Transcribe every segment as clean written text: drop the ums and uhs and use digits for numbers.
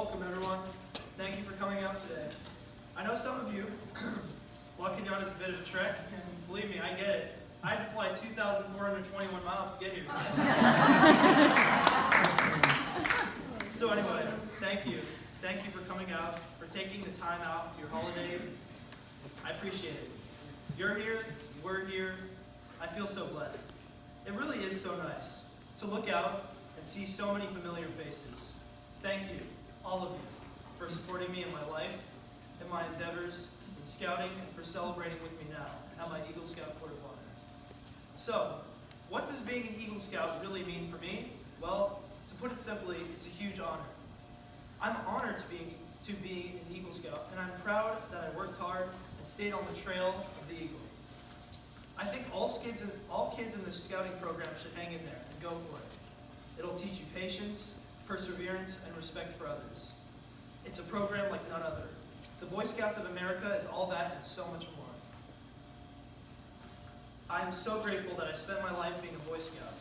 Welcome, everyone. Thank you for coming out today. I know some of you, walking out is a bit of a trek, and believe me, I get it. I had to fly 2,421 miles to get here. So anyway, thank you. Thank you for coming out, for taking the time out for your holiday. I appreciate it. You're here, we're here. I feel so blessed. It really is so nice to look out and see so many familiar faces. Thank you, all of you, for supporting me in my life, in my endeavors, in scouting, and for celebrating with me now at my Eagle Scout Court of Honor. So, what does being an Eagle Scout really mean for me? Well, to put it simply, it's a huge honor. I'm honored to be an Eagle Scout, and I'm proud that I worked hard and stayed on the trail of the Eagle. I think all kids in the scouting program should hang in there and go for it. It'll teach you patience, perseverance, and respect for others. It's a program like none other. The Boy Scouts of America is all that and so much more. I am so grateful that I spent my life being a Boy Scout,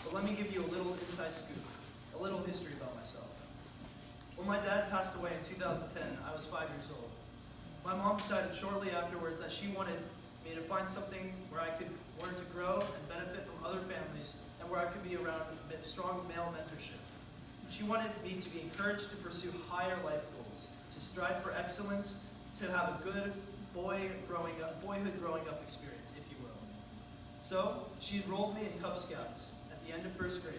but let me give you a little inside scoop, a little history about myself. When my dad passed away in 2010, I was 5 years old. My mom decided shortly afterwards that she wanted me to find something where I could learn to grow and benefit from other families and where I could be around a strong male mentorship. She wanted me to be encouraged to pursue higher life goals, to strive for excellence, to have a good boyhood growing up experience, if you will. So, she enrolled me in Cub Scouts at the end of first grade.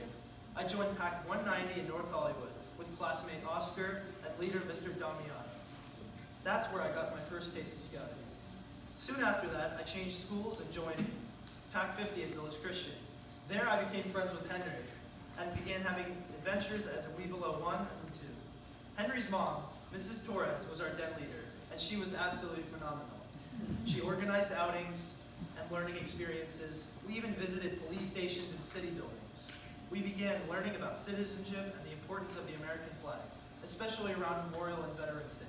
I joined Pack 190 in North Hollywood with classmate Oscar and leader Mr. Damiano. That's where I got my first taste of scouting. Soon after that, I changed schools and joined Pack 50 at Village Christian. There I became friends with Henry and began having adventures as a Weebelo 1 and 2. Henry's mom, Mrs. Torres, was our den leader, and she was absolutely phenomenal. She organized outings and learning experiences. We even visited police stations and city buildings. We began learning about citizenship and the importance of the American flag, especially around Memorial and Veterans Day.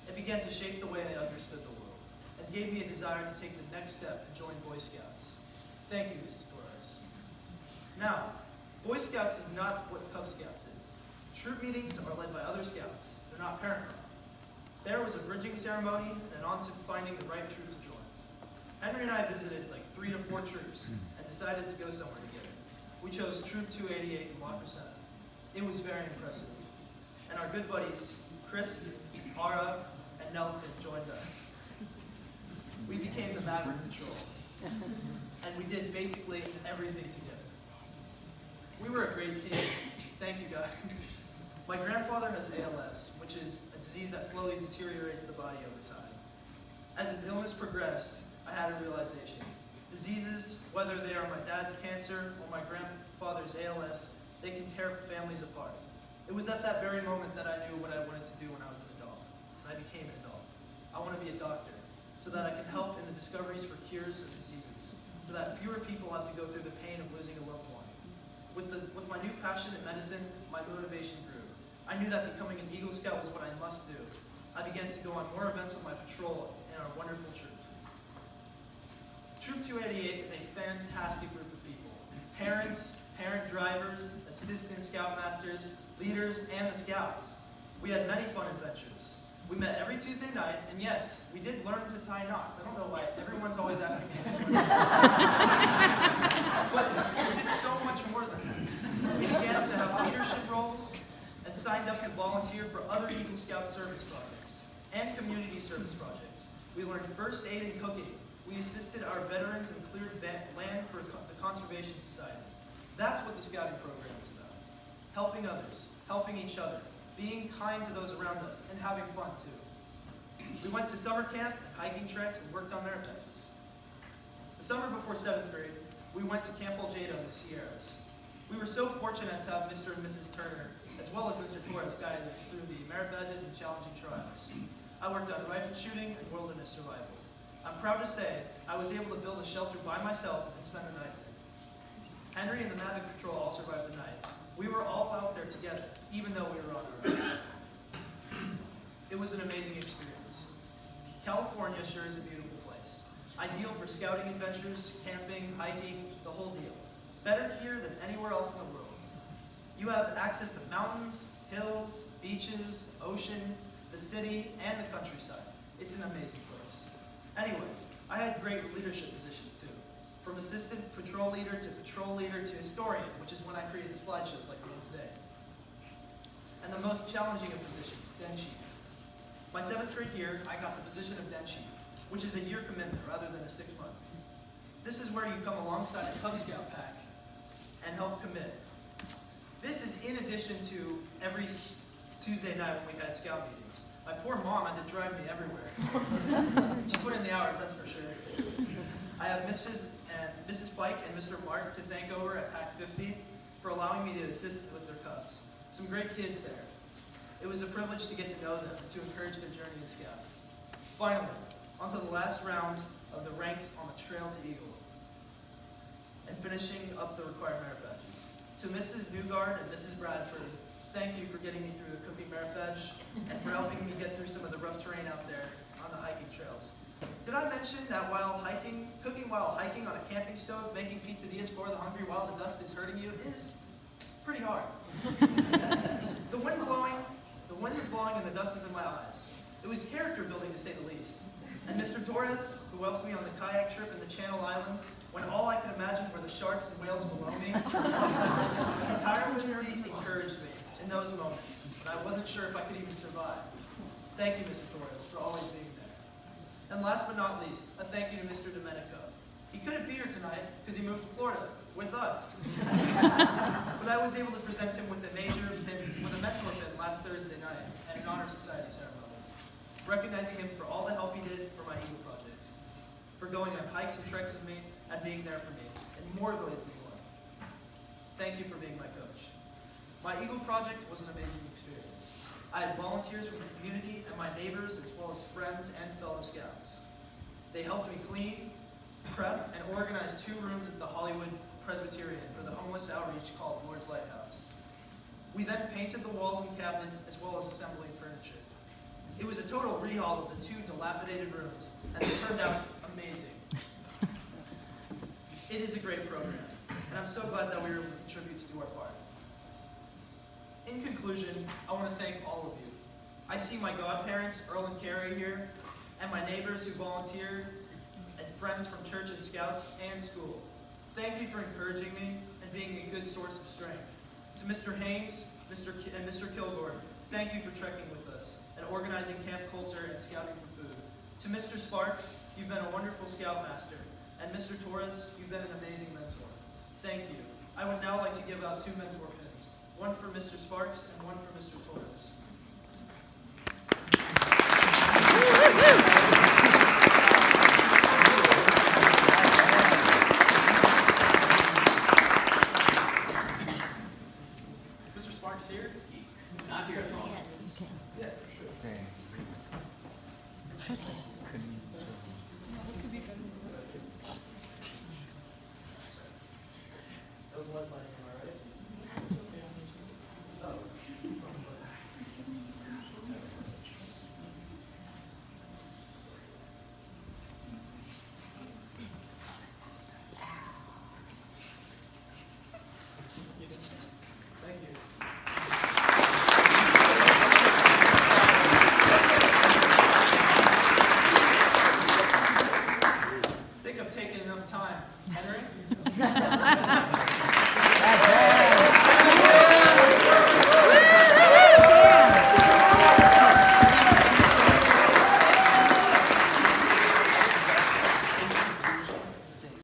It began to shape the way I understood the world and gave me a desire to take the next step and join Boy Scouts. Thank you, Mrs. Torres. Now, Boy Scouts is not what Cub Scouts is. Troop meetings are led by other scouts. They're not parent-run. There was a bridging ceremony and on to finding the right troop to join. Henry and I visited like 3 to 4 troops and decided to go somewhere together. We chose Troop 288 in La Crescenta. It was very impressive. And our good buddies, Chris, Ara, and Nelson joined us. We became the Maverick Patrol. And we did basically everything together. We were a great team. Thank you, guys. My grandfather has ALS, which is a disease that slowly deteriorates the body over time. As his illness progressed, I had a realization. Diseases, whether they are my dad's cancer or my grandfather's ALS, they can tear families apart. It was at that very moment that I knew what I wanted to do when I was an adult. And I became an adult. I want to be a doctor, so that I can help in the discoveries for cures of diseases, so that fewer people have to go through the pain of losing a loved one. With my new passion in medicine, my motivation grew. I knew that becoming an Eagle Scout was what I must do. I began to go on more events with my patrol and our wonderful troop. Troop 288 is a fantastic group of people. Parents, parent drivers, assistant scoutmasters, leaders, and the scouts. We had many fun adventures. We met every Tuesday night, and yes, we did learn to tie knots. I don't know why everyone's always asking me. But we did so much more than that. We began to have leadership roles and signed up to volunteer for other Eagle Scout service projects and community service projects. We learned first aid and cooking. We assisted our veterans and cleared land for the Conservation Society. That's what the scouting program is about. Helping others, helping each other, being kind to those around us, and having fun too. We went to summer camp and hiking treks and worked on merit badges. The summer before 7th grade, we went to Camp Algedo in the Sierras. We were so fortunate to have Mr. and Mrs. Turner, as well as Mr. Torres, guide us through the merit badges and challenging trials. I worked on rifle shooting and wilderness survival. I'm proud to say I was able to build a shelter by myself and spend the night there. Henry and the Maverick Patrol all survived the night. We were all out there together, even though we were on our own. It was an amazing experience. California sure is a beautiful place. Ideal for scouting adventures, camping, hiking, the whole deal. Better here than anywhere else in the world. You have access to mountains, hills, beaches, oceans, the city, and the countryside. It's an amazing place. Anyway, I had great leadership positions too. From assistant patrol leader to historian, which is when I created the slideshows like the one today. And the most challenging of positions, den chief. My 7th grade year, I got the position of den chief, which is a year commitment rather than a 6-month. This is where you come alongside a Cub Scout pack and help commit. This is in addition to every Tuesday night when we had scout meetings. My poor mom had to drive me everywhere. She put in the hours, that's for sure. I have Mrs. Pike and Mr. Mark to thank over at Pack 50 for allowing me to assist with their cubs. Some great kids there. It was a privilege to get to know them and to encourage their journey in Scouts. Finally, onto the last round of the ranks on the trail to Eagle, and finishing up the required merit badges. To Mrs. Newgard and Mrs. Bradford, thank you for getting me through the cooking merit badge and for helping me get through some of the rough terrain out there on the hiking trails. Did I mention that cooking while hiking on a camping stove, making pizzadillas for the hungry while the dust is hurting you is pretty hard. The wind is blowing and the dust is in my eyes. It was character building to say the least. And Mr. Torres, who helped me on the kayak trip in the Channel Islands, when all I could imagine were the sharks and whales below me, tirelessly encouraged me in those moments, and I wasn't sure if I could even survive. Thank you, Mr. Torres, for always being there. And last but not least, a thank you to Mr. Domenico. He couldn't be here tonight because he moved to Florida with us. But I was able to present him with a mentor pin last Thursday night at an Honor Society ceremony, recognizing him for all the help he did for my Eagle project, for going on hikes and treks with me and being there for me in more ways than one. Thank you for being my coach. My Eagle project was an amazing experience. I had volunteers from the community and my neighbors as well as friends and fellow Scouts. They helped me clean, prep, and organize 2 rooms at the Hollywood Presbyterian for the homeless outreach called Lord's Lighthouse. We then painted the walls and cabinets as well as assembling furniture. It was a total rehaul of the 2 dilapidated rooms, and it turned out amazing. It is a great program, and I'm so glad that we were able to contribute to do our part. In conclusion, I want to thank all of you. I see my godparents, Earl and Carrie, here, and my neighbors who volunteered, and friends from church and Scouts and school. Thank you for encouraging me and being a good source of strength. To Mr. Haynes and Mr. Kilgore, thank you for trekking with us and organizing Camp Coulter and scouting for food. To Mr. Sparks, you've been a wonderful Scoutmaster. And Mr. Torres, you've been an amazing mentor. Thank you. I would now like to give out 2 mentor pins, one for Mr. Sparks and one for Mr. Torres. Is Mr. Sparks here? Not here at all. Yeah, for sure. It's okay.